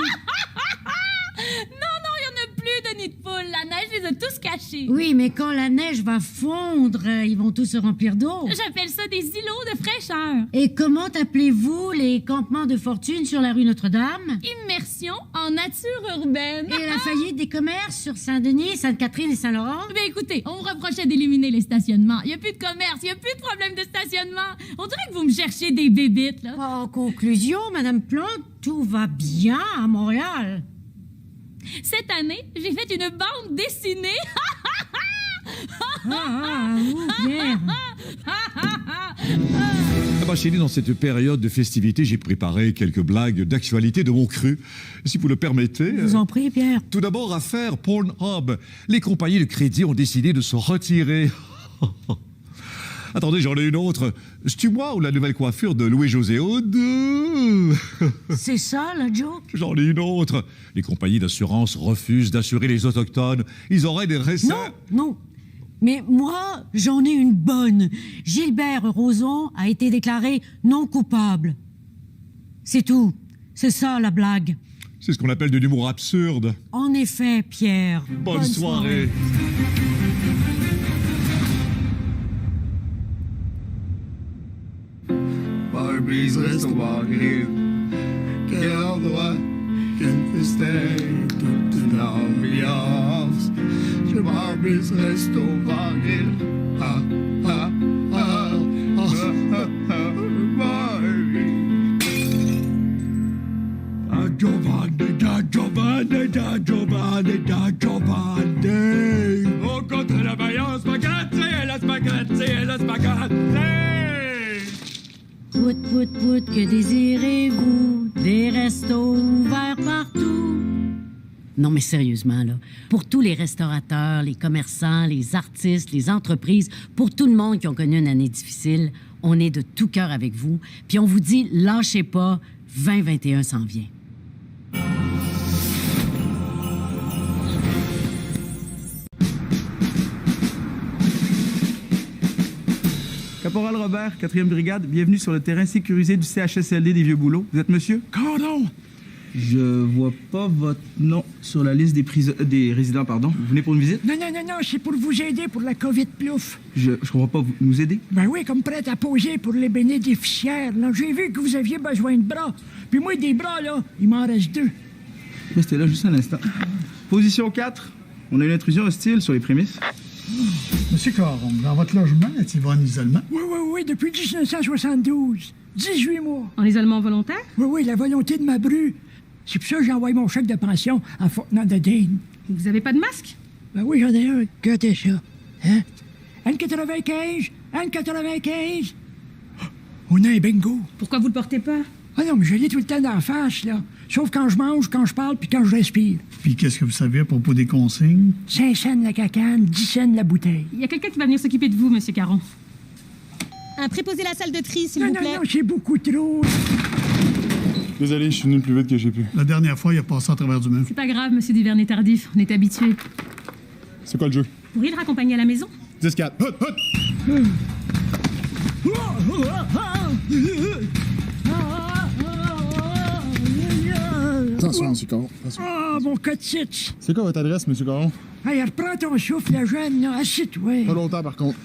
Non, il n'y en a plus de nids de poules. La neige les a tous cachés.
Oui, mais quand la neige va fondre, ils vont tous se remplir d'eau.
J'appelle ça des îlots de fraîcheur.
Et comment appelez-vous les campements de fortune sur la rue Notre-Dame?
Immersion en nature urbaine.
Et la faillite des commerces sur Saint-Denis, Sainte-Catherine et Saint-Laurent?
Ben écoutez, on me reprochait d'éliminer les stationnements. Il n'y a plus de commerce, il n'y a plus de problème de stationnement. On dirait que vous me cherchez des bébites, là.
En conclusion, Madame Plante, tout va bien à Montréal.
Cette année, j'ai fait une bande dessinée.
Pierre.
Chérie, dans cette période de festivité, j'ai préparé quelques blagues d'actualité de mon cru. Si vous le permettez.
Je vous en prie, Pierre.
Tout d'abord, affaire Pornhub. Les compagnies de crédit ont décidé de se retirer. Attendez, j'en ai une autre. C'est-tu moi ou la nouvelle coiffure de Louis-José Aude?
C'est ça, la joke?
J'en ai une autre. Les compagnies d'assurance refusent d'assurer les Autochtones. Ils auraient des recettes.
Non. Mais moi, j'en ai une bonne. Gilbert Rozon a été déclaré non coupable. C'est tout. C'est ça, la blague.
C'est ce qu'on appelle de l'humour absurde.
En effet, Pierre.
Bonne soirée.
Barbie's Resto Bar Grill. Quel endroit, quel festin, toute une ambiance. Chez Barbie's Resto Bar Grill. Ah, ah, ah, ah, ah, ah, Barbie. Da Giovanni.
On contre la vaillance, spaghetti, la spaghetti, la spaghetti.
Pout, que désirez-vous? Des restos ouverts partout. Non, mais sérieusement, là, pour tous les restaurateurs, les commerçants, les artistes, les entreprises, pour tout le monde qui ont connu une année difficile, on est de tout cœur avec vous. Puis on vous dit, lâchez pas, 2021 s'en vient.
Caporal Robert, 4e brigade, bienvenue sur le terrain sécurisé du CHSLD des Vieux-Bouleaux. Vous êtes monsieur?
Cordon!
Je vois pas votre nom sur la liste des résidents, pardon. Vous venez pour une visite?
Non, c'est pour vous aider pour la COVID plouf.
Je comprends pas, vous nous aider?
Ben oui, comme prête à poser pour les bénéficiaires. Là, j'ai vu que vous aviez besoin de bras. Puis moi, des bras, là, il m'en reste 2.
Restez là juste un instant. Position 4. On a une intrusion hostile sur les prémices.
Monsieur Caron, dans votre logement, êtes-il en isolement?
Oui, depuis 1972. 18 mois.
En isolement volontaire?
Oui, la volonté de ma bru. C'est pour ça que j'ai envoyé mon chèque de pension en Fortnite-de-Dane.
Vous avez pas de masque?
Ben oui, j'en ai un. Gâtez ça. Hein? N95! N95! On a un bingo.
Pourquoi vous le portez pas?
Ah non, mais je l'ai tout le temps d'en face, là. Sauf quand je mange, quand je parle, puis quand je respire.
Puis qu'est-ce que vous savez à propos des consignes?
5 cents la cacane, 10 cents la bouteille.
Il y a quelqu'un qui va venir s'occuper de vous, Monsieur Caron.
Un préposé à la salle de tri, s'il vous plaît.
Non, c'est beaucoup trop.
Désolé, je suis venu le plus vite que j'ai pu.
La dernière fois, il a passé à travers du mur.
C'est pas grave, Monsieur Duvernay tardif. On est habitué.
C'est quoi le jeu?
Vous pourriez le raccompagner à la maison?
10-4. Hut, hut! Attention, M. Caron.
Ah, mon cotite!
C'est quoi votre adresse, M. Caron?
Hey, reprends ton souffle, la jeune, là. Assieds-toi.
Pas longtemps, par contre.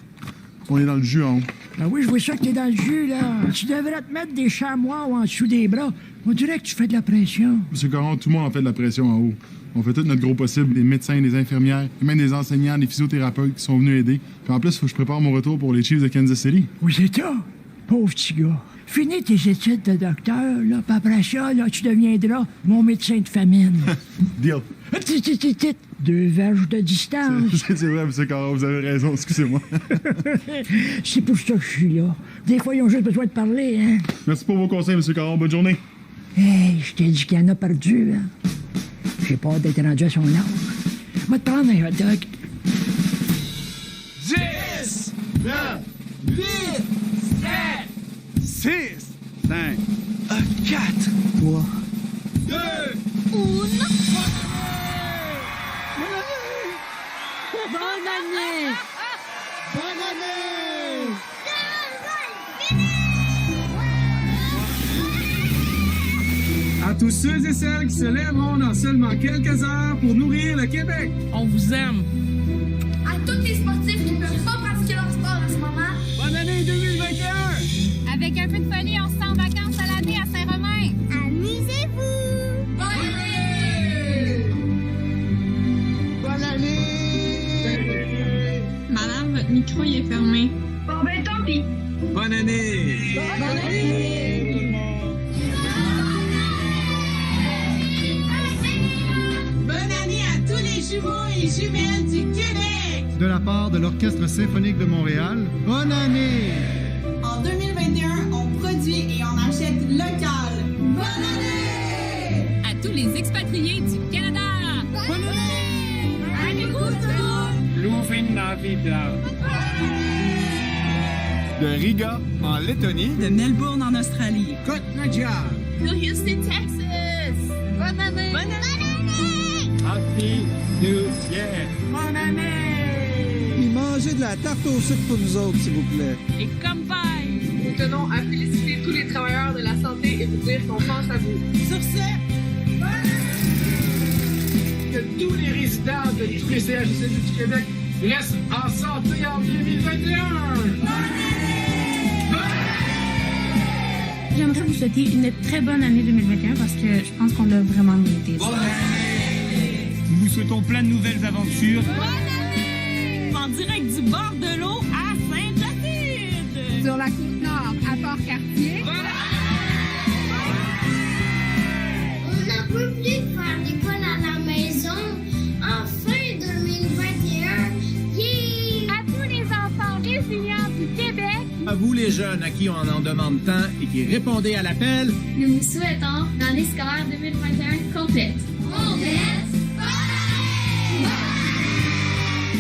On est dans le jus en haut.
Ben oui, je vois ça que t'es dans le jus, là. Tu devrais te mettre des chamois en dessous des bras. On dirait que tu fais de la pression.
M. Caron, tout le monde en fait de la pression en haut. On fait tout notre gros possible. Des médecins, des infirmières, et même des enseignants, des physiothérapeutes qui sont venus aider. Puis en plus, il faut que je prépare mon retour pour les Chiefs de Kansas City.
Oui, c'est ça. Pauvre petit gars. Finis tes études de docteur, là. Puis après ça, là, tu deviendras mon médecin de famine.
Deal.
2 verges de distance.
C'est vrai, M. Caron, vous avez raison. Excusez-moi.
C'est pour ça que je suis là. Des fois, ils ont juste besoin de parler, hein.
Merci pour vos conseils, M. Caron. Bonne journée.
Hey, je t'ai dit qu'il y en a perdu, hein. J'ai peur d'être rendu à son âge. Va te prendre un hot dog.
10, 9, 8, 7, 6, 5, 4, 3, 2, 1.
Bonne année!
Bonne année!
À tous ceux et celles qui se lèveront dans seulement quelques heures pour nourrir le Québec. On vous aime.
À tous les sportifs qui ne peuvent pas pratiquer leur sport en ce moment.
Bonne année 2021!
Avec un peu de folie, on se sent en vacances à l'année à Saint-Romain. Amusez-vous! Bonne année!
Bonne année!
Madame, votre micro il est fermé.
Bon ben tant pis.
Bonne année!
Bonne année!
Bonne année à tous les jumeaux et jumelles du Québec!
de la part de l'Orchestre symphonique de Montréal. Bonne année!
En 2021, on produit et on achète local. Bonne année!
À tous les expatriés du Canada! Bonne année! Allez,
De Riga, en Lettonie.
De Melbourne, en Australie.
Kotnaja.
De Houston, Texas! Bonne année! Bonne année!
Happy New Year.
Bonne année!
Puis mangez de la tarte au sucre pour nous autres, s'il vous plaît.
Et comme bye!
Nous tenons à féliciter tous les travailleurs de la santé et vous dire qu'on pense à vous.
Sur ce,
Que tous les résidents de tous les CHSLD du Québec restent en santé en 2021.
J'aimerais vous souhaiter une très bonne année 2021 parce que je pense qu'on l'a vraiment mérité.
Nous vous souhaitons plein de nouvelles aventures.
En direct du bord de l'eau à Sainte-Clotilde!
Sur la Côte-Nord, à Port-Cartier.
On n'en peut plus de faire l'école à la maison. Enfin 2021. Yeah!
À tous les enfants résilients du Québec,
À vous les jeunes à qui on en demande tant et qui répondez à l'appel,
Nous vous souhaitons l'année scolaire 2021 complète.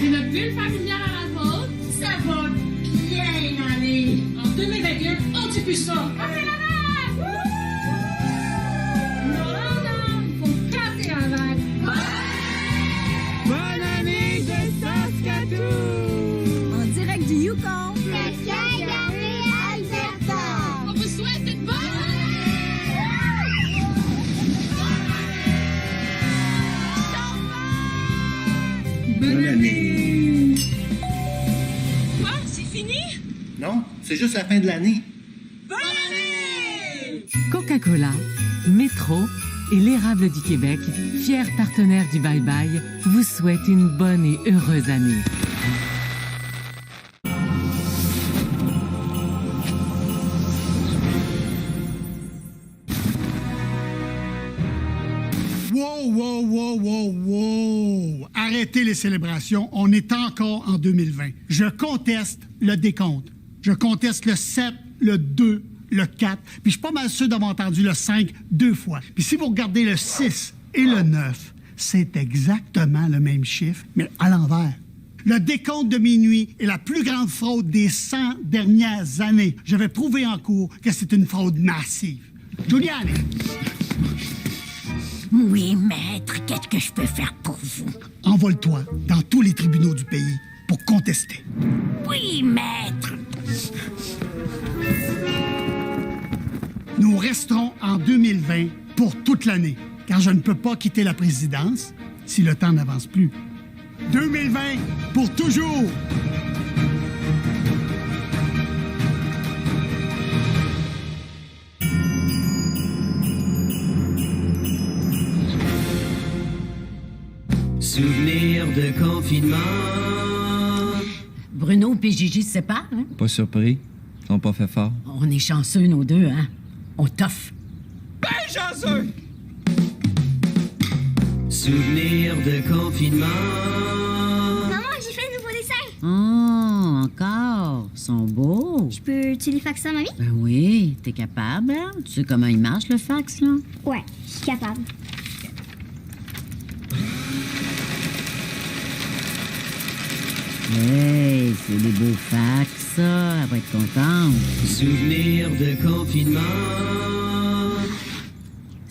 une bulle familiale à la vôtre, ça va bien aller! En 2021, on tue plus ça! On fait la vague! Non, faut casser la vague!
bonne année de Saskatoon! En direct du Yukon.
Le Calgary, Alberta.
On vous souhaite une bonne
Bonne année!
Quoi? C'est fini?
Non, c'est juste la fin de l'année.
Bonne année!
Coca-Cola, Métro et l'Érable du Québec, fiers partenaires du Bye Bye, vous souhaitent une bonne et heureuse année.
Wow! Arrêtez les célébrations. On est encore en 2020. Je conteste le décompte. Je conteste le 7, le 2, le 4. Puis je suis pas mal sûr d'avoir entendu le 5 2 fois. Puis si vous regardez le 6 et le 9, c'est exactement le même chiffre, mais à l'envers. Le décompte de minuit est la plus grande fraude des 100 dernières années. Je vais prouver en cours que c'est une fraude massive. Giuliani!
Oui, maître, qu'est-ce que je peux faire pour vous?
Envole-toi dans tous les tribunaux du pays pour contester.
Oui, maître.
Nous resterons en 2020 pour toute l'année, car je ne peux pas quitter la présidence si le temps n'avance plus. 2020 pour toujours!
Souvenir de confinement.
Bruno et Gigi se séparent, hein?
Pas surpris. Ils sont pas fait fort.
On est chanceux, nos deux, hein? On toffe.
Ben chanceux!
Souvenir de confinement.
Maman, j'ai fait un nouveau dessin.
Oh, encore. Ils sont beaux.
Je peux-tu les faxer à mamie?
Ben oui, t'es capable, hein? Tu sais comment il marche, le fax, là?
Ouais, je suis capable.
Hey, c'est des beaux fax, ça. Elle va être contente.
Souvenir de confinement.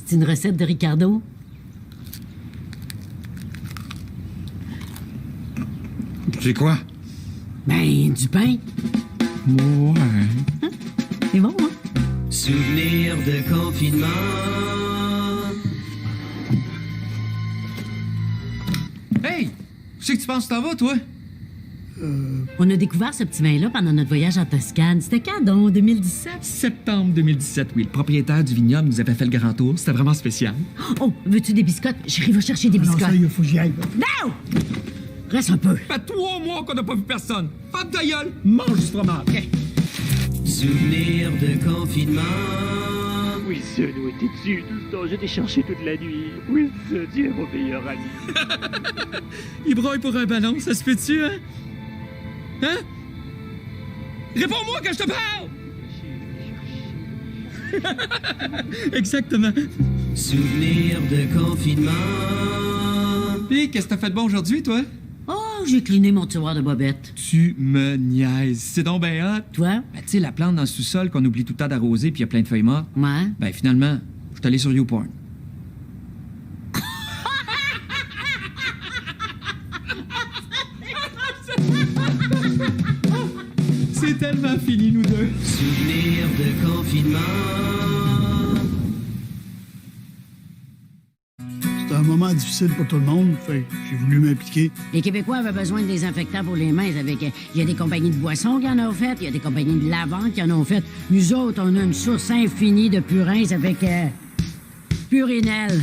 C'est une recette de Ricardo.
C'est quoi?
Ben, du pain.
Ouais.
C'est bon, hein?
Souvenir de confinement.
Hey! Où c'est que tu penses que t'en vas, toi?
On a découvert ce petit vin-là pendant notre voyage en Toscane. C'était quand, donc, 2017?
Septembre 2017, oui. Le propriétaire du vignoble nous avait fait le grand tour. C'était vraiment spécial.
Oh, veux-tu des biscottes? J'arrive à chercher des biscottes.
Non, ça, il faut que j'y aille.
Non! Reste un peu.
Ça fait 3 mois qu'on n'a pas vu personne. Ferme ta gueule! Mange du fromage.
Souvenir de confinement.
Oui,
seul où étais-tu tout ce temps? Je t'ai cherché toute la nuit. Oui, tu es mon meilleur ami.
Il broille pour un ballon, ça se fait-tu, hein? Hein? Réponds-moi quand je te parle! Exactement.
Souvenir de confinement.
Pis, qu'est-ce que t'as fait de bon aujourd'hui, toi?
Oh, j'ai cliné mon tiroir de bobettes.
Tu me niaises. C'est donc ben hot.
Toi?
Ben, tu sais, la plante dans le sous-sol qu'on oublie tout le temps d'arroser puis il y a plein de feuilles mortes.
Ouais.
Ben, finalement, je suis allé sur YouPorn. C'est tellement fini, nous deux.
Souvenir de confinement.
C'était un moment difficile pour tout le monde, fait que j'ai voulu m'impliquer.
Les Québécois avaient besoin de désinfectants pour les mains. Il y a des compagnies de boissons qui en ont fait, il y a des compagnies de lavants qui en ont fait. Nous autres, on a une source infinie de purins avec Purinel.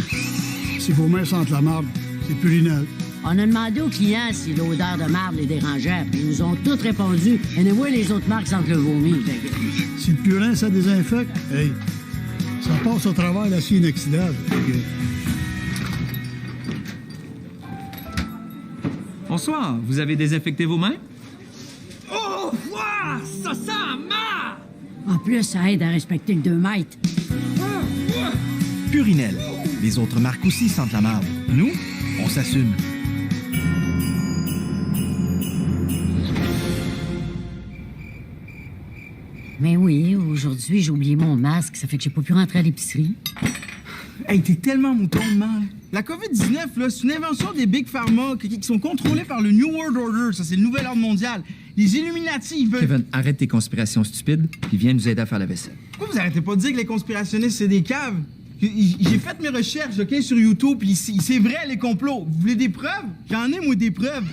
Si vos mains sentent la marde, c'est Purinel.
On a demandé aux clients si l'odeur de marde les dérangeait, puis ils nous ont tous répondu. Et nous voyons les autres marques sentent le vomi.
Si le purin, ça désinfecte, hey, ça passe au travers l'acier inoxydable.
Bonsoir, vous avez désinfecté vos mains?
Oh, wow, ça sent marre!
En plus, ça aide à respecter le 2 mètres.
Purinel. Les autres marques aussi sentent la marde. Nous, on s'assume.
Mais oui, aujourd'hui, j'ai oublié mon masque. Ça fait que j'ai pas pu rentrer à l'épicerie.
Hey, t'es tellement mouton de mal. La COVID-19, là, c'est une invention des Big Pharma qui sont contrôlés par le New World Order. Ça, c'est le nouvel ordre mondial. Les Illuminati, ils veulent...
Kevin, arrête tes conspirations stupides, puis viens nous aider à faire la vaisselle.
Pourquoi vous arrêtez pas de dire que les conspirationnistes, c'est des caves? J'ai fait mes recherches, OK, sur YouTube, puis c'est vrai, les complots. Vous voulez des preuves? J'en ai, moi, des preuves.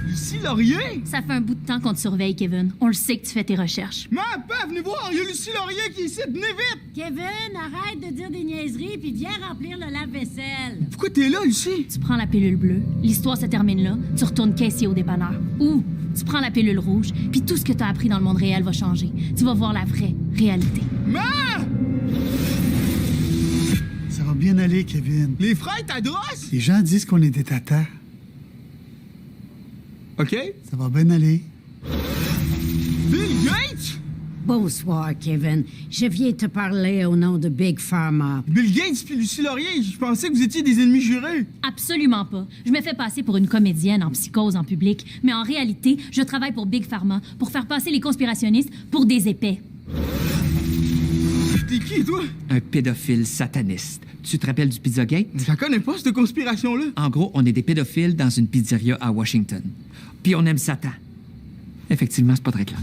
Lucie Laurier?
Ça fait un bout de temps qu'on te surveille, Kevin. On le sait que tu fais tes recherches.
Ma paf, venez voir, il y a Lucie Laurier qui est ici, venez vite!
Kevin, arrête de dire des niaiseries puis viens remplir le lave-vaisselle.
Pourquoi t'es là, Lucie?
Tu prends la pilule bleue, l'histoire se termine là, tu retournes caissier au dépanneur. Ou tu prends la pilule rouge, puis tout ce que t'as appris dans le monde réel va changer. Tu vas voir la vraie réalité.
Ma!
Ça va bien aller, Kevin.
Les frères Tadros?
Les gens disent qu'on est des tatas.
OK.
Ça va bien aller.
Bill Gates?
Bonsoir, Kevin. Je viens te parler au nom de Big Pharma.
Bill Gates puis Lucie Laurier, je pensais que vous étiez des ennemis jurés.
Absolument pas. Je me fais passer pour une comédienne en psychose en public, mais en réalité, je travaille pour Big Pharma pour faire passer les conspirationnistes pour des épais.
T'es qui, toi?
Un pédophile sataniste. Tu te rappelles du Pizzagate?
Je la connais pas, cette conspiration-là.
En gros, on est des pédophiles dans une pizzeria à Washington. Puis on aime Satan. Effectivement, c'est pas très clair.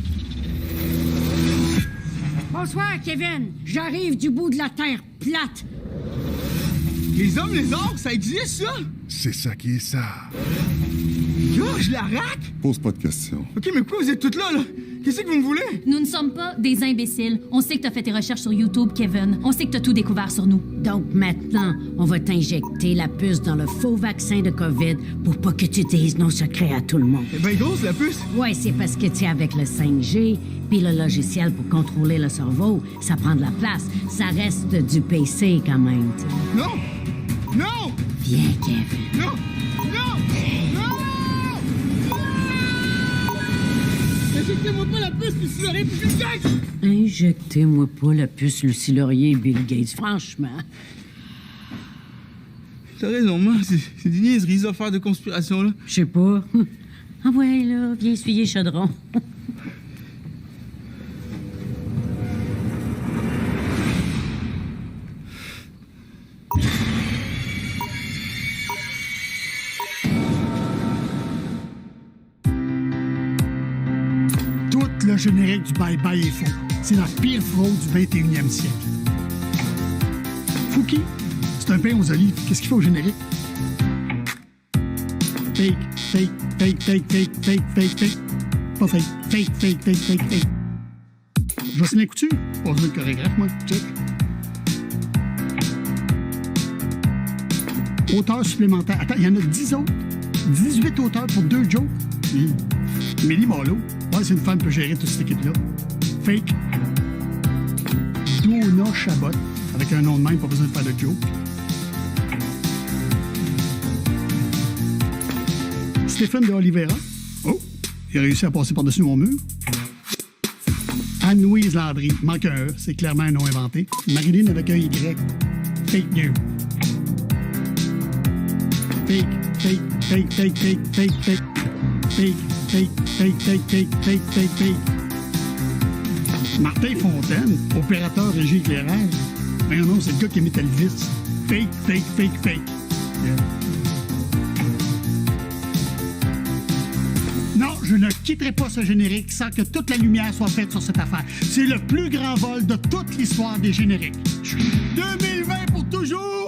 Bonsoir, Kevin. J'arrive du bout de la terre plate.
Les hommes, les orques, ça existe, ça?
C'est ça qui est ça.
Yo, je la raque?
Pose pas de questions.
OK, mais pourquoi vous êtes toutes là? Qu'est-ce que vous me voulez?
Nous ne sommes pas des imbéciles. On sait que t'as fait tes recherches sur YouTube, Kevin. On sait que t'as tout découvert sur nous.
Donc maintenant, on va t'injecter la puce dans le faux vaccin de COVID pour pas que tu dises nos secrets à tout le monde.
C'est bien grosse, la puce.
Ouais, c'est parce que tu es avec le 5G, puis le logiciel pour contrôler le cerveau, ça prend de la place. Ça reste du PC quand même, t'sais.
Non! Non!
Viens, Kevin.
Non! Non! Non! Injectez-moi pas la puce, Lucie Laurier et Bill Gates!
Injectez-moi pas la puce Lucie Laurier et Bill Gates, franchement.
T'as raison, moi, c'est des niaiseries, ces affaires de conspiration, là.
Je sais pas. Ah ouais, là, viens essuyer le chaudron.
Tout le générique du bye-bye est faux. C'est la pire fraude du 21e siècle. Fouki, c'est un pain aux olives. Qu'est-ce qu'il fait au générique? Fake, fake, fake, fake, fake, fake, fake, fake. Pas fake, fake, fake, fake, fake, fake. Jocelyn Couture, pas besoin de chorégraphe, moi. Check. Auteurs supplémentaires. Attends, il y en a 10 autres. 18 auteurs pour 2 jokes. Millie Marlowe. Ouais, c'est une femme qui peut gérer toute cette équipe-là. Fake. Donna Chabot, avec un nom de même, pas besoin de faire de joke. Stéphane de Oliveira. Oh, il a réussi à passer par-dessus mon mur. Anne-Louise Landry, manque un E, c'est clairement un nom inventé. Marilyn avec un Y. Fake news. Fake, fake, fake, fake, fake, fake, fake. Fake, fake, fake, fake, fake, fake, fake, fake. Martin Fontaine, opérateur régie éclairage. Mais non, c'est le gars qui imitait Elvis. Fake, fake, fake, fake. Yeah. Non, je ne quitterai pas ce générique sans que toute la lumière soit faite sur cette affaire. C'est le plus grand vol de toute l'histoire des génériques. 2020 pour toujours!